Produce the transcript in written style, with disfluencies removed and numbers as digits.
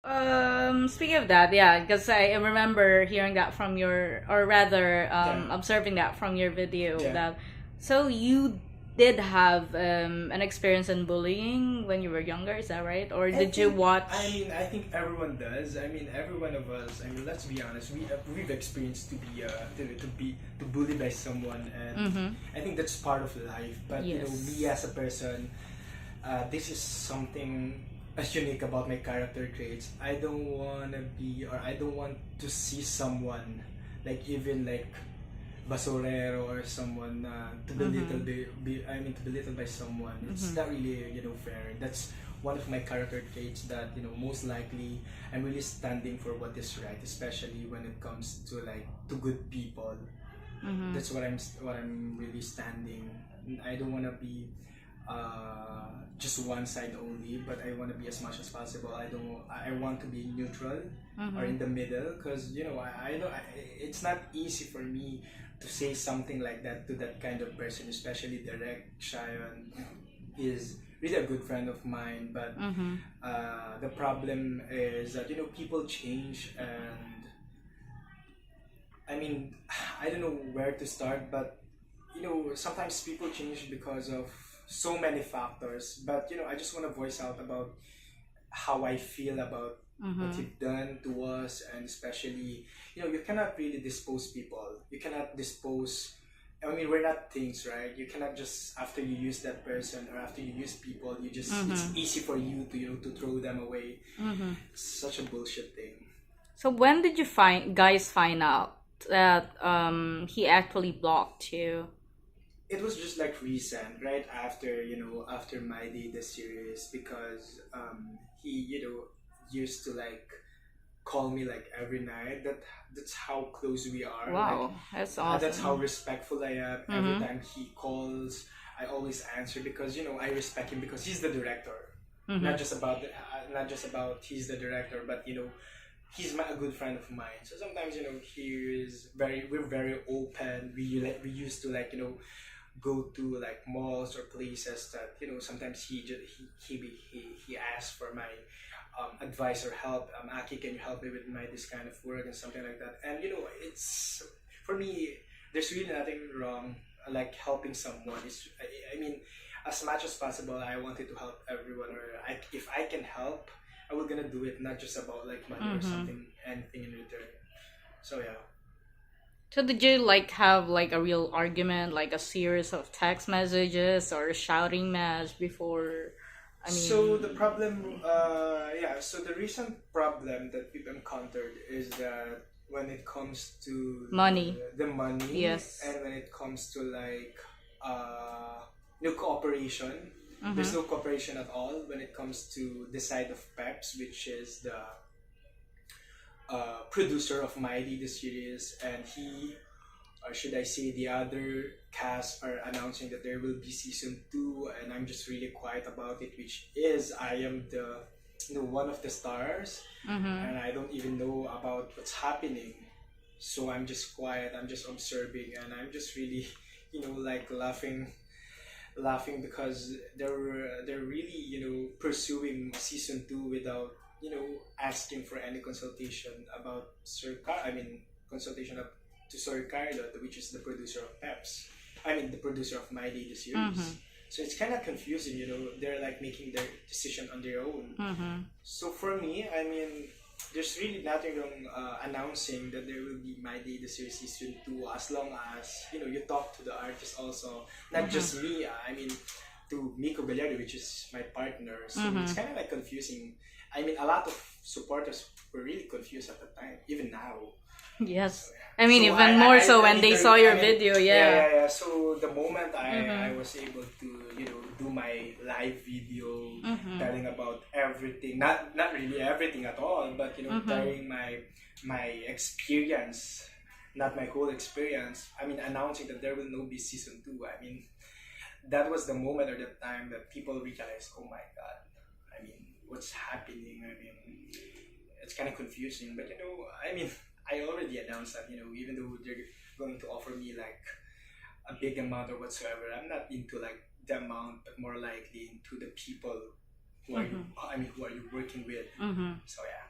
Speaking of that, yeah, because I remember hearing that from your, or rather, Yeah, observing that from your video. yeah. That so you did have an experience in bullying when you were younger, is that right? Or I did you think, watch? I think everyone does. I mean, every one of us. I mean, let's be honest. We've experienced to be to bully by someone, and Mm-hmm. I think that's part of life. But me Yes. as a person, this is something as unique about my character traits. I don't wanna be, or I don't want to see someone like even like basurero or someone to belittle Mm-hmm. I mean to belittle by someone. It's Mm-hmm. not really fair. That's one of my character traits that most likely I'm really standing for what is right, especially when it comes to like to good people. Mm-hmm. That's what I'm really standing. I don't want to be just one side only, but I want to be as much as possible. I want to be neutral or Mm-hmm. in the middle, because I know it's not easy for me to say something like that to that kind of person, especially direct. Xion is really a good friend of mine, but Mm-hmm. the problem is that people change, and I mean, I don't know where to start, but sometimes people change because of so many factors. But I just want to voice out about how I feel about what Mm-hmm. you've done to us, and especially, you cannot really dispose people. You cannot dispose. I mean, we're not things, right? You cannot just after you use that person or after you use people, you just it's Mm-hmm. easy for you to to throw them away. Mm-hmm. It's such a bullshit thing. So when did you find out that he actually blocked you? It was just like recent, right after after my day the series, because he used to like call me like every night. That's how close we are. Like Wow, that's that's how awesome. respectful I am. Every Mm-hmm. time he calls, I always answer, because I respect him because he's the director. Mm-hmm. Not just about he's the director, but he's a good friend of mine. So sometimes we're very open. We used to like go to like malls or places that sometimes he asks for my advice or help. Aki, can you help me with my this kind of work and something like that? And it's for me. There's really nothing wrong like helping someone. I mean, as much as possible, I wanted to help everyone. Or if I can help, I will gonna do it. Not just about like money or Mm-hmm. something, anything in return. So yeah. So did you like have like a real argument, like a series of text messages or shouting match before? I So the mean, problem, yeah. So the recent problem that we've encountered is that when it comes to money. the money, Yes. and when it comes to like uh, no cooperation, there's Mm-hmm. no cooperation at all when it comes to the side of Peps, which is the producer of Mighty the series, and he, or should I say, the other cast are announcing that there will be season two, and I'm just really quiet about it. Which is, I am the one of the stars, Mm-hmm. and I don't even know about what's happening. So I'm just quiet. I'm just observing, and I'm just really, like laughing because they're really pursuing season two without asking for any consultation about I mean consultation to Sir Carlo, which is the producer of Peps. I mean the producer of My Day the Mm-hmm. series. So it's kind of confusing, they're like making their decision on their own. Mm-hmm. So for me, I mean, there's really nothing wrong announcing that there will be My Day the series season two, as long as you talk to the artist also, not Mm-hmm. just me. I mean, to Miko Bellardi, which is my partner. So it's Mm-hmm. kind of like confusing. I mean, a lot of supporters were really confused at the time, even now. So Yes. yeah. I mean, So even more so I when need they the saw I your mean video. yeah, Yeah. yeah, yeah. So the moment I Mm-hmm. was able to do my live video Mm-hmm. telling about everything, not really everything at all, but Mm-hmm. telling my experience, not my whole experience. I mean, announcing that there will no be season two. I mean, that was the moment or the time that people realized, oh my god, I mean, what's happening? I mean, it's kind of confusing, but I mean, I already announced that, even though they're going to offer me like a big amount or whatsoever, I'm not into like the amount, but more likely into the people who are you, Mm-hmm. I mean, who are you working with? Mm-hmm. So yeah.